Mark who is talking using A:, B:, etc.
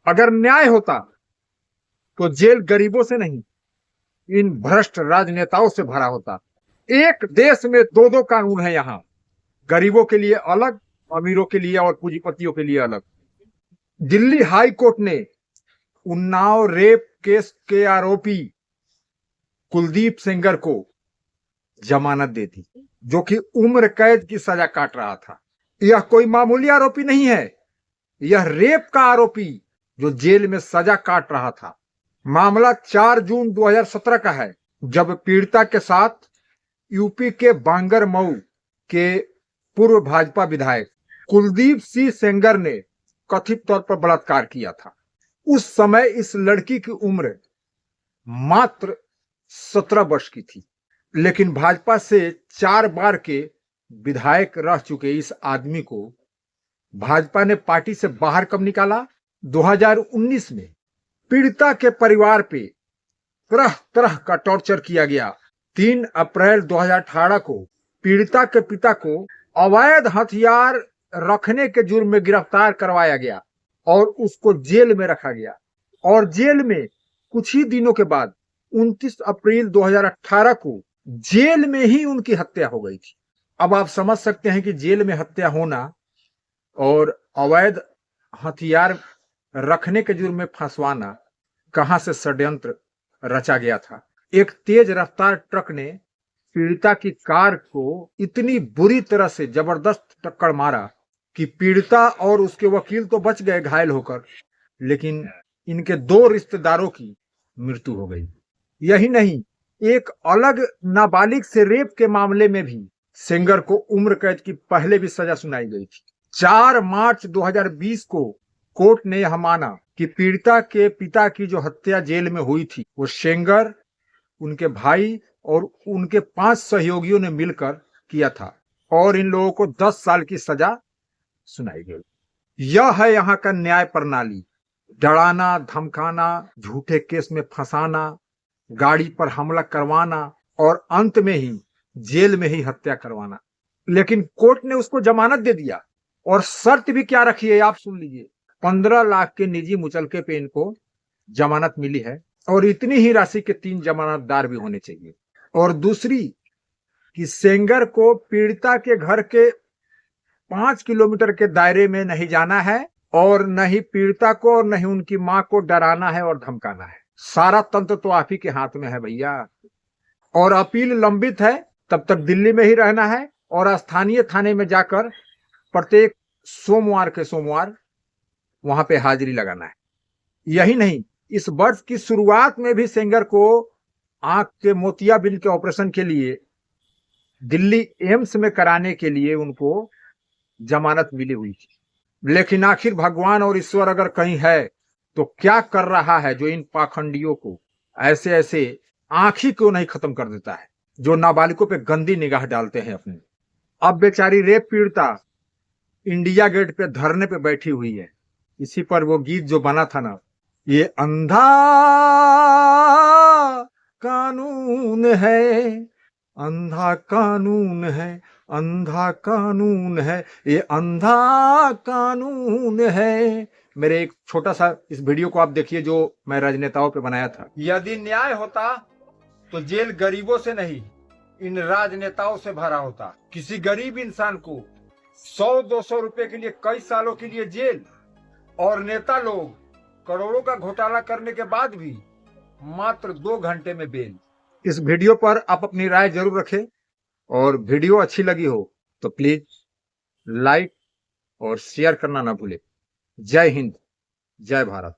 A: अगर न्याय होता तो जेल गरीबों से नहीं, इन भ्रष्ट राजनेताओं से भरा होता। एक देश में दो दो कानून है यहाँ, गरीबों के लिए अलग, अमीरों के लिए और पूंजीपतियों के लिए अलग। दिल्ली हाई कोर्ट ने उन्नाव रेप केस के आरोपी कुलदीप सेंगर को जमानत दे दी, जो कि उम्र कैद की सजा काट रहा था। यह कोई मामूली आरोपी नहीं है, यह रेप का आरोपी जो जेल में सजा काट रहा था। मामला 4 जून 2017 का है, जब पीड़िता के साथ यूपी के बांगर मऊ के पूर्व भाजपा विधायक कुलदीप सिंह सेंगर ने कथित तौर पर बलात्कार किया था। उस समय इस लड़की की उम्र मात्र 17 वर्ष की थी, लेकिन भाजपा से 4 बार के विधायक रह चुके इस आदमी को भाजपा ने पार्टी से बाहर कब निकाला? 2019 में। पीड़िता के परिवार पे तरह तरह का टॉर्चर किया गया। 3 अप्रैल 2018 को पीड़िता के पिता को अवैध हथियार रखने के जुर्म में गिरफ्तार करवाया गया और उसको जेल में रखा गया। और जेल में कुछ ही दिनों के बाद 29 अप्रैल 2018 को जेल में ही उनकी हत्या हो गई थी। अब आप समझ सकते हैं कि जेल में हत्या होना और अवैध हथियार रखने के जुर्म में फंसवाना कहां से षड्यंत्र रचा गया था। एक तेज रफ्तार ट्रक ने पीड़िता की कार को इतनी बुरी तरह से जबरदस्त टक्कर मारा कि पीड़िता और उसके वकील तो बच गए घायल होकर, लेकिन इनके 2 रिश्तेदारों की मृत्यु हो गई। यही नहीं, एक अलग नाबालिग से रेप के मामले में भी सेंगर को उम्र कैद की पहले भी सजा सुनाई गई थी। 4 मार्च 2020 को कोर्ट ने यह माना कि पीड़िता के पिता की जो हत्या जेल में हुई थी वो सेंगर, उनके भाई और उनके 5 सहयोगियों ने मिलकर किया था और इन लोगों को 10 साल की सजा सुनाई गई। यह है यहाँ का न्याय प्रणाली। डराना, धमकाना, झूठे केस में फंसाना, गाड़ी पर हमला करवाना और अंत में ही जेल में ही हत्या करवाना। लेकिन कोर्ट ने उसको जमानत दे दिया और शर्त भी क्या रखी है आप सुन लीजिए। 15 लाख के निजी मुचलके पे इनको जमानत मिली है और इतनी ही राशि के 3 जमानतदार भी होने चाहिए। और दूसरी कि सेंगर को पीड़िता के घर के 5 किलोमीटर के दायरे में नहीं जाना है और न ही पीड़िता को और न ही उनकी मां को डराना है और धमकाना है। सारा तंत्र तो आप ही के हाथ में है भैया। और अपील लंबित है तब तक दिल्ली में ही रहना है और स्थानीय थाने में जाकर प्रत्येक सोमवार के सोमवार वहां पे हाजिरी लगाना है। यही नहीं, इस वर्ष की शुरुआत में भी सेंगर को आंख के मोतियाबिंद के ऑपरेशन के लिए दिल्ली एम्स में कराने के लिए उनको जमानत मिली हुई थी। लेकिन आखिर भगवान और ईश्वर अगर कहीं है तो क्या कर रहा है जो इन पाखंडियों को ऐसे ऐसे आंख ही क्यों नहीं खत्म कर देता है, जो नाबालिगों पे गंदी निगाह डालते हैं अपने। अब बेचारी रेप पीड़िता इंडिया गेट पे धरने पे बैठी हुई है। इसी पर वो गीत जो बना था ना, ये अंधा कानून है, अंधा कानून है, अंधा कानून है, ये अंधा कानून है। मेरे एक छोटा सा इस वीडियो को आप देखिए जो मैं राजनेताओं पे बनाया था। यदि न्याय होता तो जेल गरीबों से नहीं, इन राजनेताओं से भरा होता। किसी गरीब इंसान को 100-200 रुपए के लिए कई सालों के लिए जेल, और नेता लोग करोड़ों का घोटाला करने के बाद भी मात्र 2 घंटे में बेल। इस वीडियो पर आप अपनी राय जरूर रखें और वीडियो अच्छी लगी हो तो प्लीज लाइक और शेयर करना ना भूलें। जय हिंद, जय भारत।